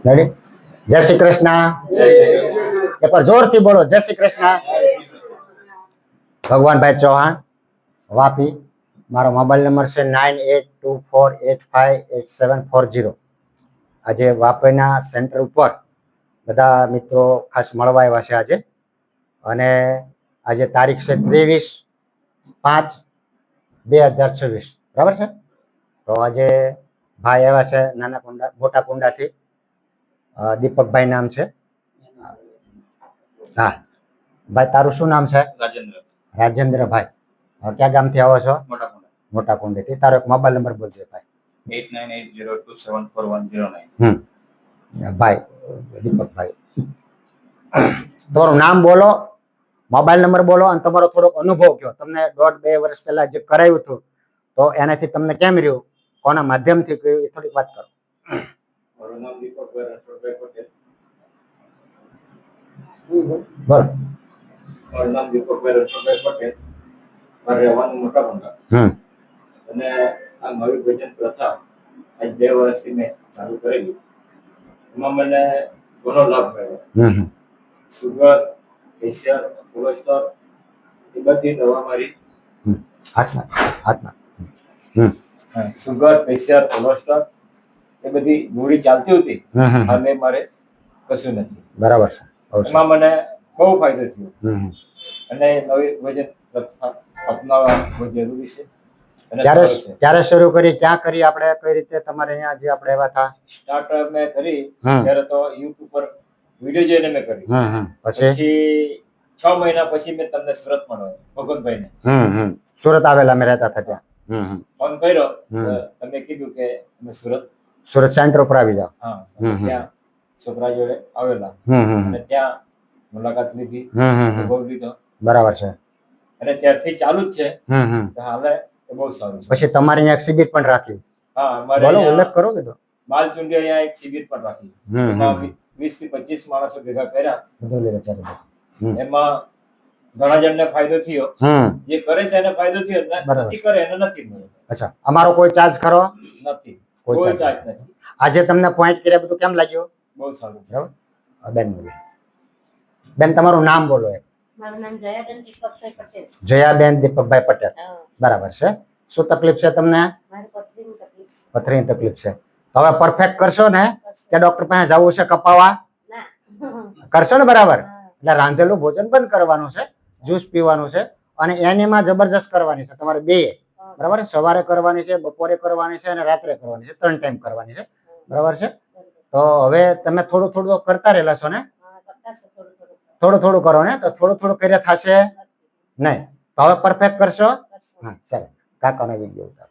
Ready? જય શ્રી કૃષ્ણ. એક વાર જોરથી બોલો, જય શ્રી કૃષ્ણ. ભગવાનભાઈ ચૌહાણ, વાપી. મારો મોબાઈલ નંબર છે 9824858740. આજે વાપીના સેન્ટર ઉપર બધા મિત્રો ખાસ મળવા આવ્યા છે આજે. અને આજે તારીખ છે 23/5/2026, બરાબર છે? તો આજે ભાઈ આવ્યા છે નાના કુંડા મોટા કુંડાથી. દીપકભાઈ નામ છે. હા ભાઈ, તારું શું નામ છે? રાજેન્દ્રભાઈ. ક્યાં ગામથી આવો છો? મોટા કુંડેથી. તારો એક મોબાઈલ નંબર બોલજો ભાઈ. 8980274109. ભાઈ દીપકભાઈ, તમારું નામ બોલો, મોબાઈલ નંબર બોલો અને તમારો થોડોક અનુભવ કહો. તમને 1.5-2 વર્ષ પહેલા જે કરાયું હતું તો એનાથી તમને કેમ રહ્યું, કોના માધ્યમથી કર્યું, એ થોડીક વાત કરો. મારું નામ દીપકભાઈ રણછોડભાઈ પટેલ. બોલો. મારું નામ દીપકભાઈ રણછોડભાઈ પટેલ. મારે રહેવાનું મોટા કુંડા. અને આ નવી ભોજન પ્રથા આજ 2 વર્ષથી મેં ચાલુ કરેલી. એમાં મને ઘણો લાભ મળ્યો. સુગર, પ્રેશર, કોલેસ્ટ્રોલ એ બધી દવા મારી હાથમાં સુગર, પ્રેશર, કોલેસ્ટ્રોલ એ બધી ગોળી ચાલતી હતી. હવે મારે કશું નથી. બરાબર છે. એમાં મને બહુ ફાયદો થયો. અને નવી ભોજન પ્રથા અપનાવવા બહુ જરૂરી છે. ક્યારે શરૂ કરી, ક્યાં કરી, આપણે કઈ રીતે તમારે અહીંયા જે આપણે એવા હતા? સ્ટાર્ટ મેં કરી ત્યારે તો યુટ્યુબ પર વિડીયો જોઈને મેં કરી. પછી 6 મહિના પછી મેં તમને સુરત મળ્યો ભગવંતભાઈને. સુરત આવેલા અમે રહેતા હતા ત્યાં. ફોન કર્યો, તમે કીધું કે અમે સુરત સેન્ટર ઉપર આવી જાઓ. હા, ત્યાં છોકરા જોડે આવેલા અને ત્યાં મુલાકાત લીધી, અનુભવ લીધો. બરાબર છે. અને ત્યારથી ચાલુ જ છે. હાલે બહુ સારું છે. પછી તમારે અહીંયા એક શિબિર પણ રાખ્યું. હા, અમારે બોલો, ઉલ્લેખ કરો કીધો. બાલચુંડી અહીંયા એક શિબિર પણ રાખી. એમાં 20 થી 25 માણસો ભેગા કર્યા. એમાં ઘણા જણને ફાયદો થયો. જે કરે છે એને ફાયદો થયો, નથી કરે એને નથી મળ્યો. અચ્છા, અમારો કોઈ ચાર્જ ખરો? નથી, કોઈ ચાર્જ નથી. આજે તમને પોઈન્ટ કર્યા બધું કેમ લાગ્યું? બહુ સારું. બરાબર. બેન તમારું નામ બોલો. મારું નામ જયાબેન દીપકભાઈ પટેલ. જયાબેન દીપકભાઈ પટેલ. બરાબર છે. શું તકલીફ છે તમને? મારી પથરીની તકલીફ છે. પથરીની તકલીફ છે. હવે પરફેક્ટ કરશો ને કે ડોક્ટર પાસે જવું છે કપાવા? કરશો ને? બરાબર. એટલે રાંધેલું ભોજન બંધ કરવાનું છે, જ્યુસ પીવાનું છે અને એનીમાં જબરજસ્ત કરવાની છે તમારે બે. બરાબર. સવારે કરવાની છે, બપોરે કરવાની છે અને રાત્રે કરવાની છે. 3 ટાઈમ કરવાની છે. બરાબર છે. તો હવે તમે થોડું થોડું કરતા રહેલા છો ને? થોડું થોડું કરો ને, તો થોડું થોડું કર્યા થશે નહીં. તો હવે પરફેક્ટ કરશો. હા, ચાલો કાકાનો વિડીયો ઉતારો.